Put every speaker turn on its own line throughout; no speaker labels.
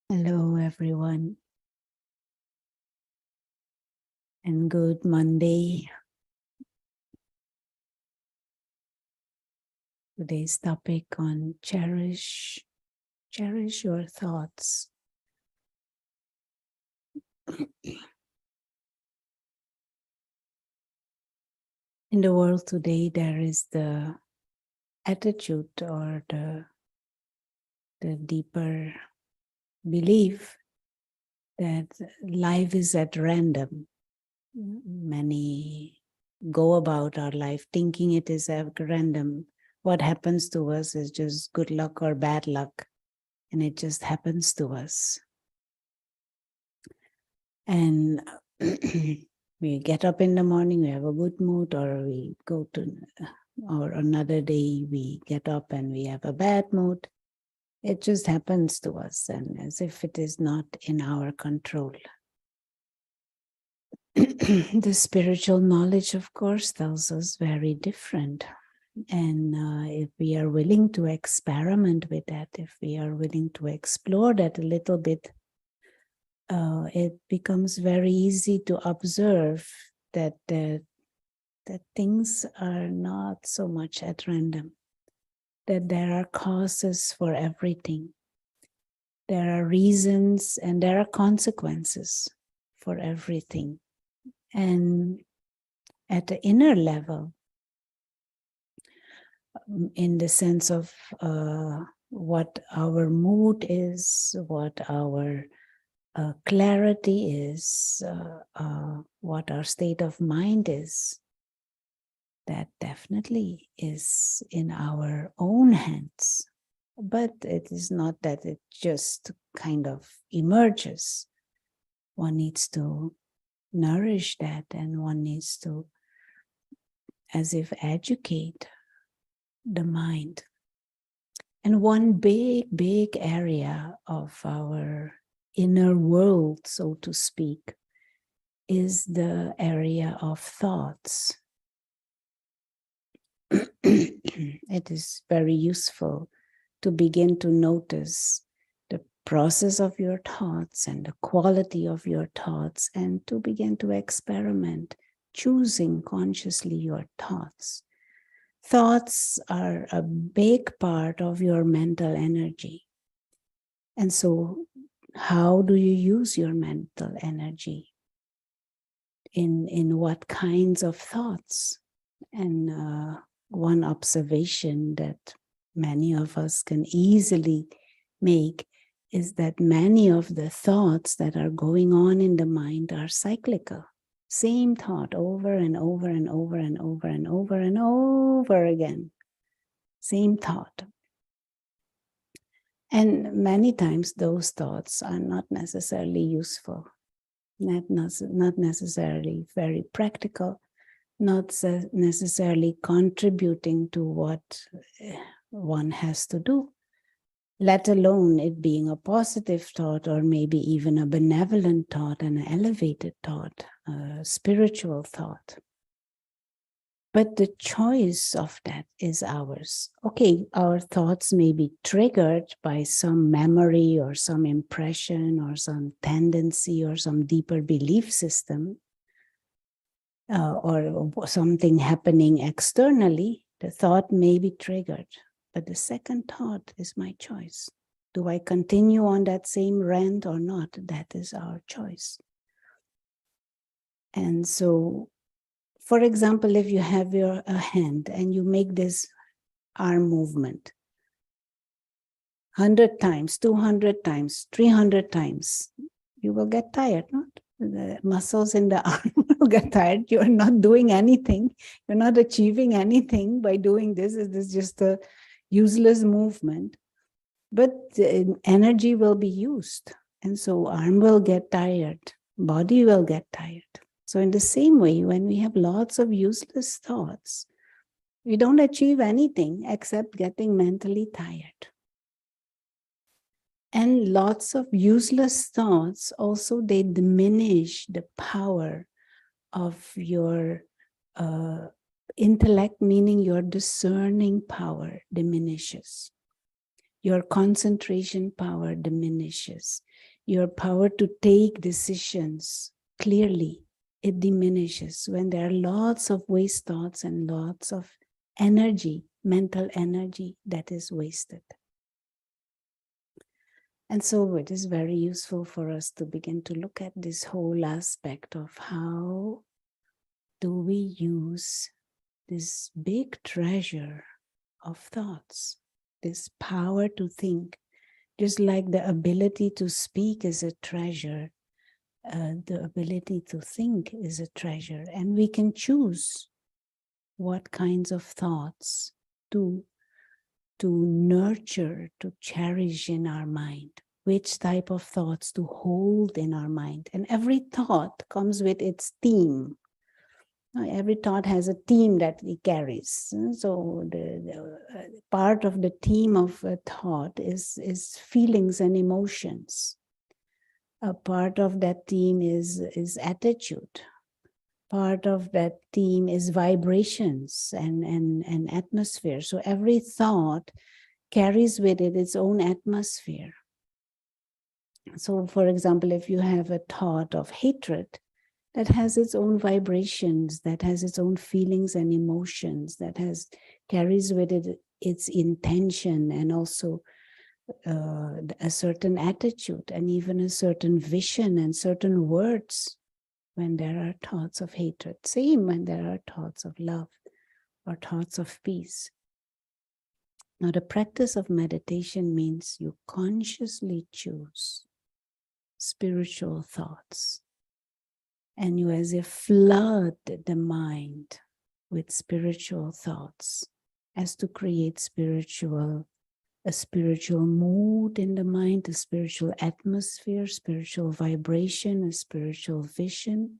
Hello, everyone, and good Monday. Today's topic on cherish your thoughts. In the world today, there is the attitude or the deeper belief that life is at random. Many go about our life thinking it is at random. What happens to us is just good luck or bad luck, and it just happens to us. And we get up in the morning, we have a good mood, or we go to, or another day we get up and we have a bad mood. It just happens to us, and as if it is not in our control. The spiritual knowledge, of course, tells us very different. And if we are willing to experiment with that, if we are willing to explore that a little bit, it becomes very easy to observe that things are not so much at random, that there are causes for everything. There are reasons and there are consequences for everything. And at the inner level, in the sense of what our mood is, what our clarity is, what our state of mind is, that definitely is in our own hands. But it is not that it just kind of emerges. One needs to nourish that, and one needs to, as if, educate the mind. And one big area of our inner world, so to speak, is the area of thoughts. It is very useful to begin to notice the process of your thoughts and the quality of your thoughts, and to begin to experiment, choosing consciously your thoughts. Thoughts are a big part of your mental energy. And so, how do you use your mental energy? In what kinds of thoughts? And one observation that many of us can easily make is that many of the thoughts that are going on in the mind are cyclical. Same thought over and over and over and over and over and over again. Same thought. And many times those thoughts are not necessarily useful, not necessarily very practical, not necessarily contributing to what one has to do, let alone it being a positive thought, or maybe even a benevolent thought, an elevated thought, a spiritual thought. But the choice of that is ours. Okay, our thoughts may be triggered by some memory or some impression or some tendency or some deeper belief system, or something happening externally. The thought may be triggered, but the second thought is my choice. Do I continue on that same rant or not? That is our choice. And so, for example, if you have a hand and you make this arm movement 100 times, 200 times, 300 times, you will get tired, not? The muscles in the arm will get tired. You're not doing anything. You're not achieving anything by doing this. It is just a useless movement. But energy will be used. And so arm will get tired. Body will get tired. So in the same way, when we have lots of useless thoughts, we don't achieve anything except getting mentally tired. And lots of useless thoughts also, they diminish the power of your intellect, meaning your discerning power diminishes. Your concentration power diminishes. Your power to take decisions clearly, it diminishes when there are lots of waste thoughts and lots of energy, mental energy that is wasted. And so it is very useful for us to begin to look at this whole aspect of how do we use this big treasure of thoughts, this power to think, just like the ability to speak is a treasure, the ability to think is a treasure, and we can choose what kinds of thoughts to nurture, to cherish in our mind, which type of thoughts to hold in our mind. And every thought comes with its theme. Every thought has a theme that it carries. So the part of the theme of a thought is feelings and emotions. A part of that theme is attitude. Part of that theme is vibrations and atmosphere. So every thought carries with it its own atmosphere. So for example, if you have a thought of hatred, that has its own vibrations, that has its own feelings and emotions, that carries with it its intention and also a certain attitude and even a certain vision and certain words when there are thoughts of hatred. Same when there are thoughts of love or thoughts of peace. Now, the practice of meditation means you consciously choose spiritual thoughts. And you as if flood the mind with spiritual thoughts as to create a spiritual mood in the mind, a spiritual atmosphere, spiritual vibration, a spiritual vision,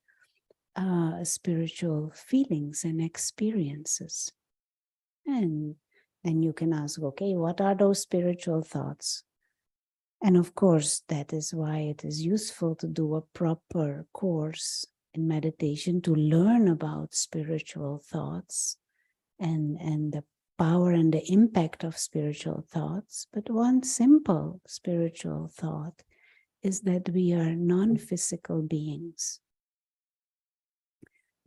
spiritual feelings and experiences. And then you can ask, okay, what are those spiritual thoughts? And of course, that is why it is useful to do a proper course in meditation to learn about spiritual thoughts and the power and the impact of spiritual thoughts. But one simple spiritual thought is that we are non-physical beings.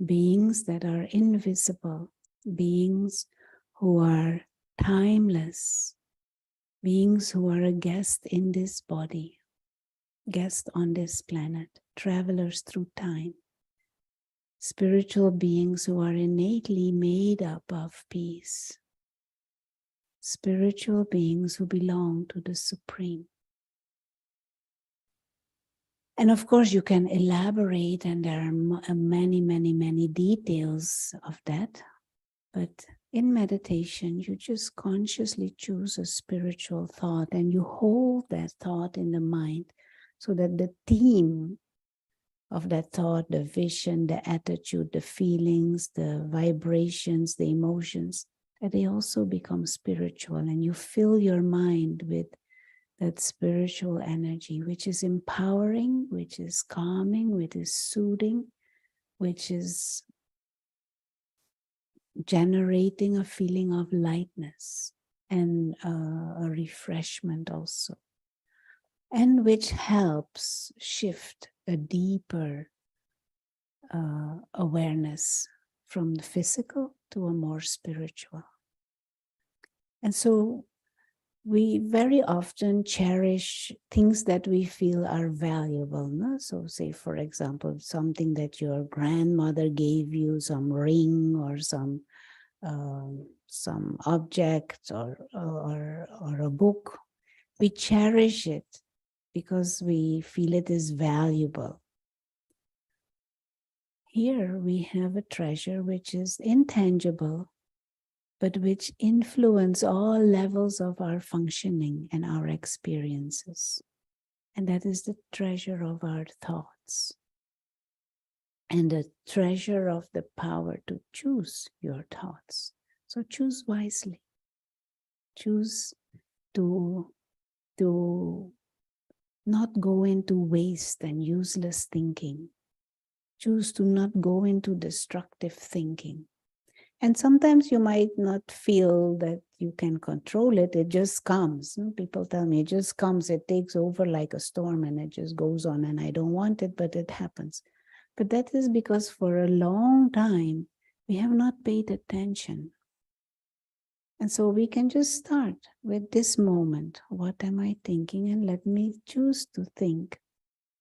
Beings that are invisible, beings who are timeless, beings who are a guest in this body, guest on this planet, travelers through time, spiritual beings who are innately made up of peace, spiritual beings who belong to the Supreme. And of course, you can elaborate, and there are many, many, many details of that. But in meditation, you just consciously choose a spiritual thought and you hold that thought in the mind so that the theme of that thought, the vision, the attitude, the feelings, the vibrations, the emotions, that they also become spiritual, and you fill your mind with that spiritual energy, which is empowering, which is calming, which is soothing, which is generating a feeling of lightness and a refreshment also, and which helps shift a deeper awareness from the physical to a more spiritual. And so we very often cherish things that we feel are valuable. No? So say, for example, something that your grandmother gave you, some ring or some object or a book. We cherish it because we feel it is valuable. Here we have a treasure which is intangible, but which influence all levels of our functioning and our experiences. And that is the treasure of our thoughts and the treasure of the power to choose your thoughts. So choose wisely. Choose to not go into waste and useless thinking. Choose to not go into destructive thinking. And sometimes you might not feel that you can control it. It just comes. People tell me it just comes. It takes over like a storm and it just goes on. And I don't want it, but it happens. But that is because for a long time, we have not paid attention. And so we can just start with this moment. What am I thinking? And let me choose to think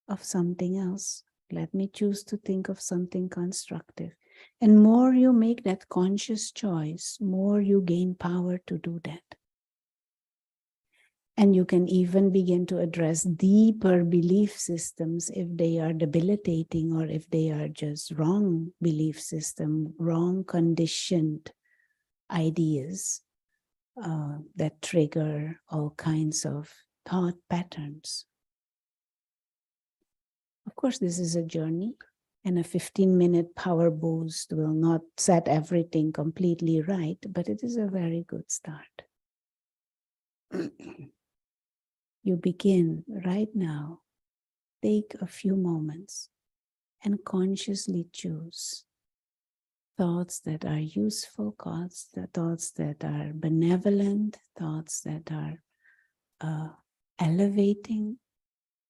of something else. Let me choose to think of something constructive. And more you make that conscious choice, more you gain power to do that. And you can even begin to address deeper belief systems if they are debilitating or if they are just wrong belief system, wrong conditioned ideas that trigger all kinds of thought patterns. Of course, this is a journey, and a 15-minute power boost will not set everything completely right, but it is a very good start. You begin right now. Take a few moments and consciously choose thoughts that are useful, thoughts that are benevolent, thoughts that are elevating,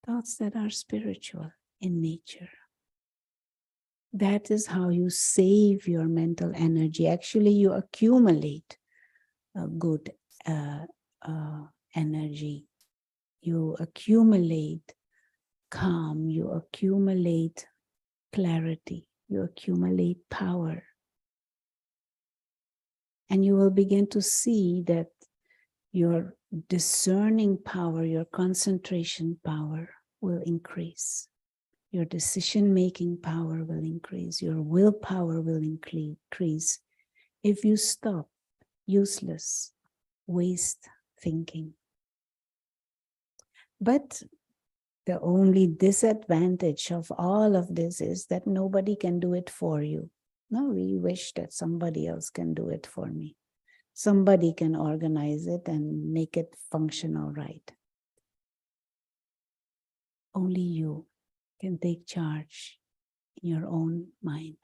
thoughts that are spiritual in nature. That is how you save your mental energy. Actually, you accumulate good energy. You accumulate calm. You accumulate clarity. You accumulate power. And you will begin to see that your discerning power, your concentration power will increase. Your decision-making power will increase. Your willpower will increase if you stop useless, waste thinking. But the only disadvantage of all of this is that nobody can do it for you. No, we wish that somebody else can do it for me. Somebody can organize it and make it functional right. Only you can take charge in your own mind.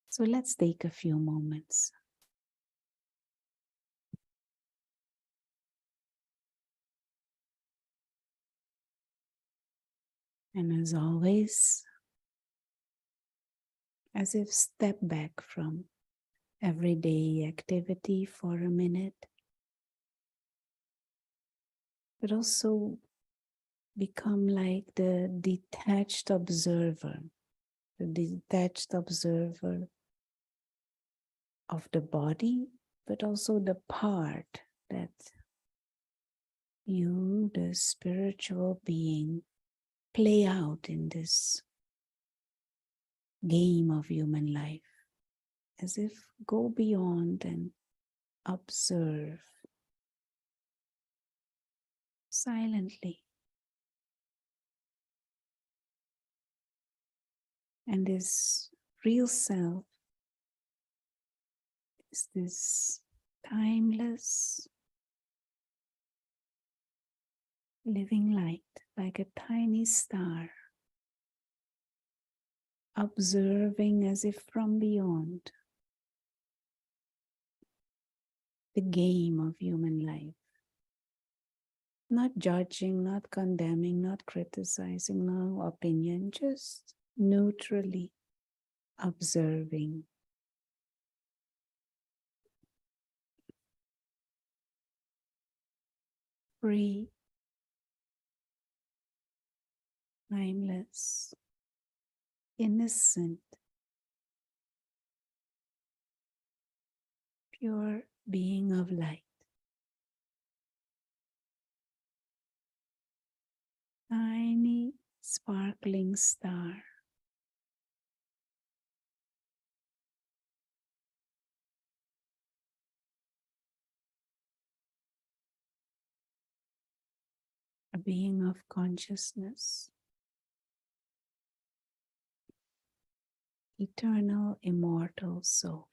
So let's take a few moments. And as always, as if step back from everyday activity for a minute, but also become like the detached observer of the body, but also the part that you, the spiritual being, play out in this game of human life. As if go beyond and observe silently. And this real self is this timeless living light, like a tiny star, observing as if from beyond the game of human life. Not judging, not condemning, not criticizing, no opinion, just neutrally observing. Free, timeless, innocent, pure being of light. Tiny, sparkling star. A being of consciousness. Eternal, immortal soul.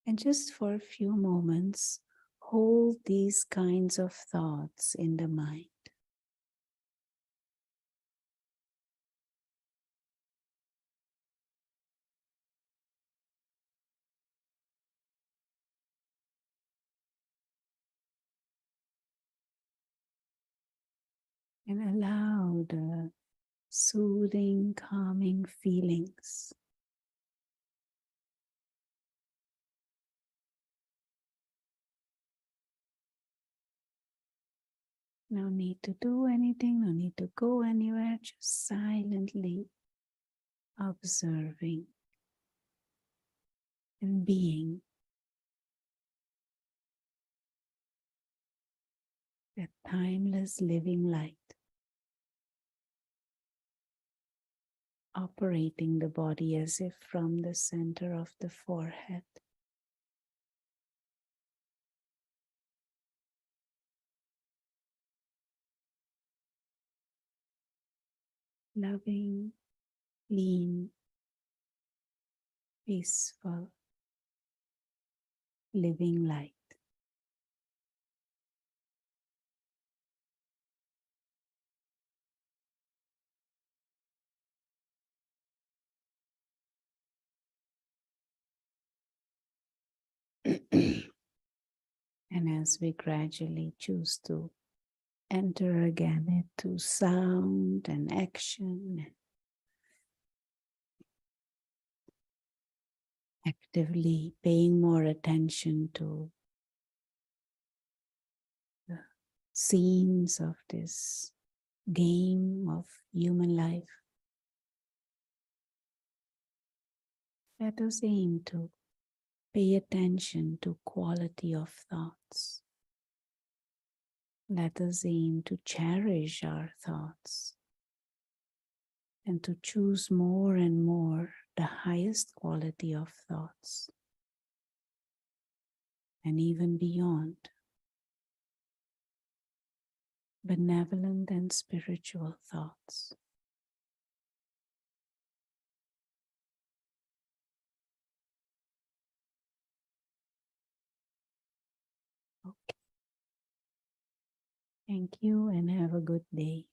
And just for a few moments, hold these kinds of thoughts in the mind. And allow the soothing, calming feelings no need to do anything, no need to go anywhere, just silently observing and being a timeless living light, operating the body as if from the center of the forehead. Loving, clean, peaceful, living light. And as we gradually choose to enter again into sound and action, actively paying more attention to the scenes of this game of human life, let us aim to pay attention to quality of thoughts. Let us aim to cherish our thoughts and to choose more and more the highest quality of thoughts and even beyond, benevolent and spiritual thoughts. Okay. Thank you and have a good day.